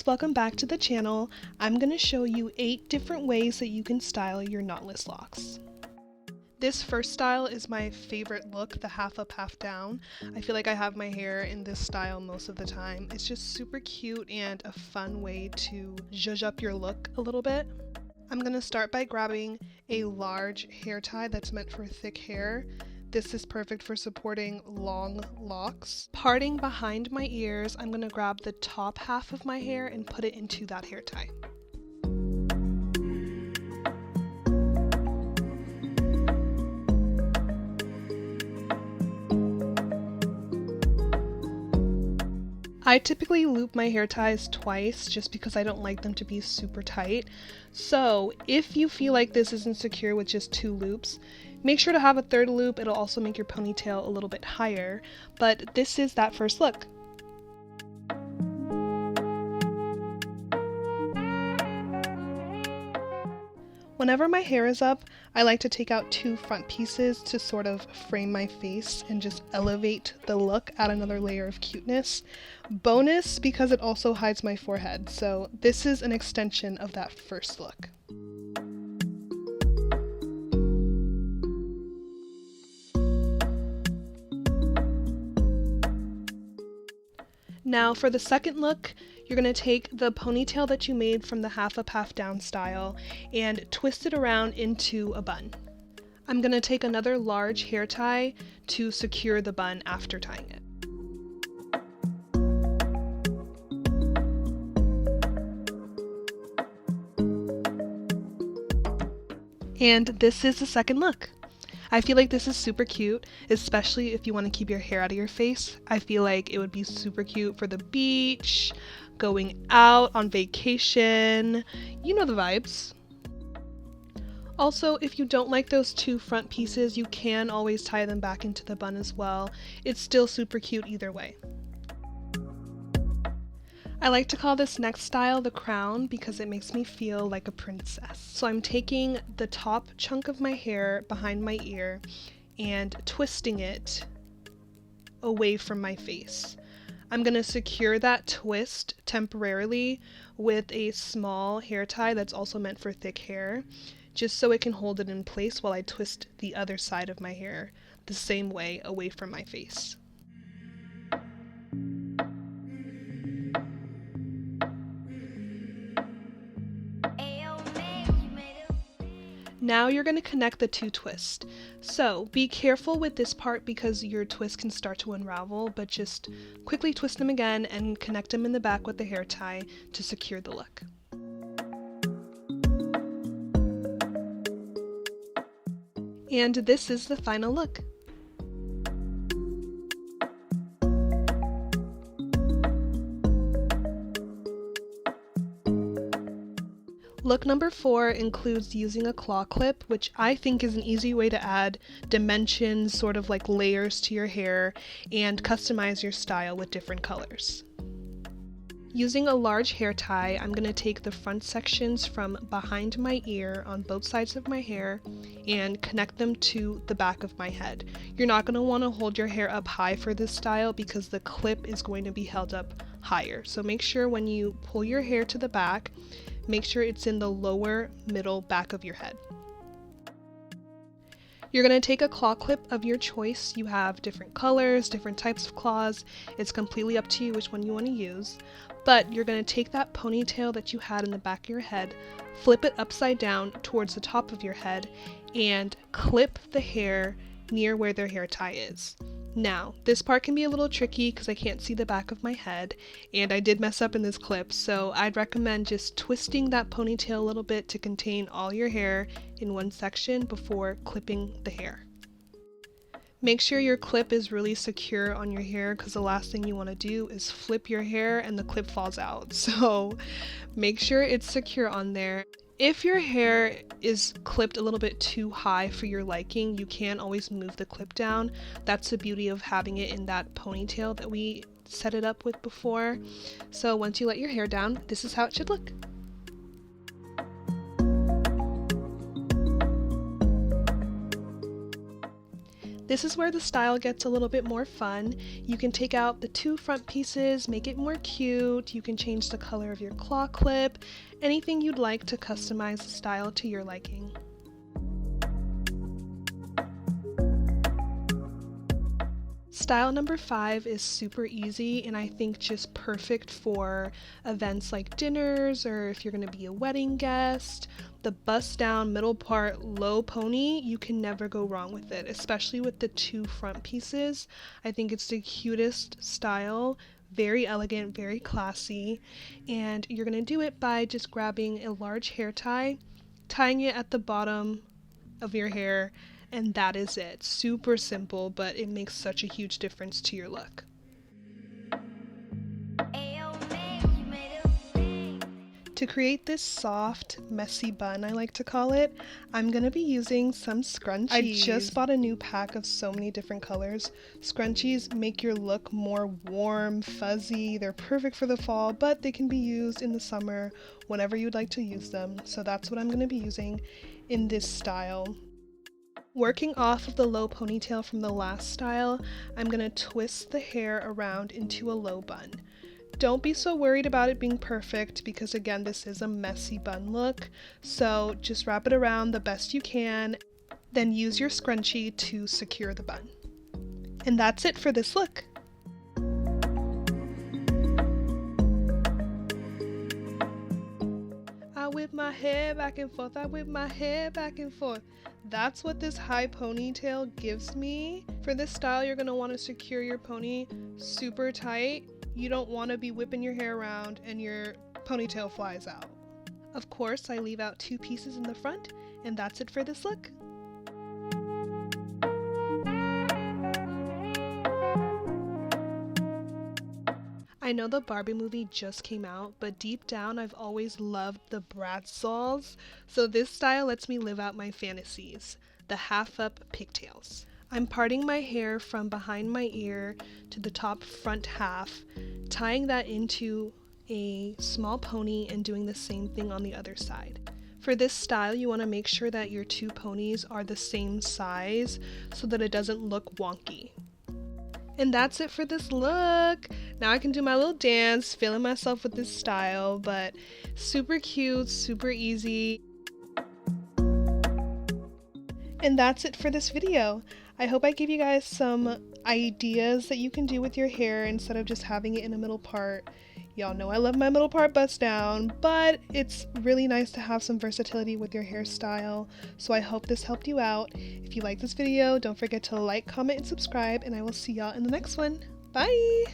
guys, welcome back to the channel. I'm going to show you 8 different ways that you can style your knotless locks. This first style is my favorite look, the half up, half down. I feel like I have my hair in this style most of the time. It's just super cute and a fun way to zhuzh up your look a little bit. I'm going to start by grabbing a large hair tie that's meant for thick hair. This is perfect for supporting long locks. Parting behind my ears, I'm going to grab the top half of my hair and put it into that hair tie. I typically loop my hair ties twice just because I don't like them to be super tight. So if you feel like this isn't secure with just 2 loops, make sure to have a 3rd loop. It'll also make your ponytail a little bit higher, but this is that first look. Whenever my hair is up, I like to take out 2 front pieces to sort of frame my face and just elevate the look, add another layer of cuteness. Bonus because it also hides my forehead, so this is an extension of that first look. Now for the second look, you're going to take the ponytail that you made from the half up, half down style and twist it around into a bun. I'm going to take another large hair tie to secure the bun after tying it. And this is the second look. I feel like this is super cute, especially if you want to keep your hair out of your face. I feel like it would be super cute for the beach, going out on vacation, you know the vibes. Also, if you don't like those 2 front pieces, you can always tie them back into the bun as well. It's still super cute either way. I like to call this next style the crown because it makes me feel like a princess. So I'm taking the top chunk of my hair behind my ear and twisting it away from my face. I'm going to secure that twist temporarily with a small hair tie that's also meant for thick hair, just so it can hold it in place while I twist the other side of my hair the same way away from my face. Now you're going to connect the 2 twists. So be careful with this part because your twist can start to unravel, but just quickly twist them again and connect them in the back with the hair tie to secure the look. And this is the final look. Look number 4 includes using a claw clip, which I think is an easy way to add dimensions, sort of like layers to your hair, and customize your style with different colors. Using a large hair tie, I'm going to take the front sections from behind my ear on both sides of my hair and connect them to the back of my head. You're not going to want to hold your hair up high for this style because the clip is going to be held up higher. So make sure when you pull your hair to the back, make sure it's in the lower middle back of your head. You're going to take a claw clip of your choice. You have different colors, different types of claws. It's completely up to you which one you want to use. But you're going to take that ponytail that you had in the back of your head, flip it upside down towards the top of your head, and clip the hair near where their hair tie is. Now, this part can be a little tricky because I can't see the back of my head, and I did mess up in this clip, so I'd recommend just twisting that ponytail a little bit to contain all your hair in one section before clipping the hair. Make sure your clip is really secure on your hair because the last thing you want to do is flip your hair and the clip falls out, so make sure it's secure on there. If your hair is clipped a little bit too high for your liking, you can always move the clip down. That's the beauty of having it in that ponytail that we set it up with before. So once you let your hair down, this is how it should look. This is where the style gets a little bit more fun. You can take out the 2 front pieces, make it more cute. You can change the color of your claw clip, anything you'd like to customize the style to your liking. Style number 5 is super easy and I think just perfect for events like dinners or if you're going to be a wedding guest. The bust down middle part low pony, you can never go wrong with it, especially with the 2 front pieces. I think it's the cutest style, very elegant, very classy, and you're going to do it by just grabbing a large hair tie, tying it at the bottom of your hair, and that is it. Super simple, but it makes such a huge difference to your look. To create this soft, messy bun, I like to call it, I'm going to be using some scrunchies. I just bought a new pack of so many different colors. Scrunchies make your look more warm, fuzzy. They're perfect for the fall, but they can be used in the summer whenever you'd like to use them. So that's what I'm going to be using in this style. Working off of the low ponytail from the last style, I'm going to twist the hair around into a low bun. Don't be so worried about it being perfect because again, this is a messy bun look, so just wrap it around the best you can, then use your scrunchie to secure the bun. And that's it for this look. I whip my hair back and forth, I whip my hair back and forth. That's what this high ponytail gives me. For this style, you're going to want to secure your pony super tight. You don't want to be whipping your hair around and your ponytail flies out. Of course, I leave out 2 pieces in the front, and that's it for this look. I know the Barbie movie just came out, but deep down I've always loved the Bratz dolls, so this style lets me live out my fantasies, the half-up pigtails. I'm parting my hair from behind my ear to the top front half, tying that into a small pony and doing the same thing on the other side. For this style, you want to make sure that your 2 ponies are the same size so that it doesn't look wonky. And that's it for this look. Now I can do my little dance, feeling myself with this style, but super cute, super easy. And that's it for this video. I hope I gave you guys some ideas that you can do with your hair instead of just having it in a middle part. Y'all know I love my middle part bust down, but it's really nice to have some versatility with your hairstyle. So I hope this helped you out. If you like this video, don't forget to like, comment, and subscribe, and I will see y'all in the next one. Bye!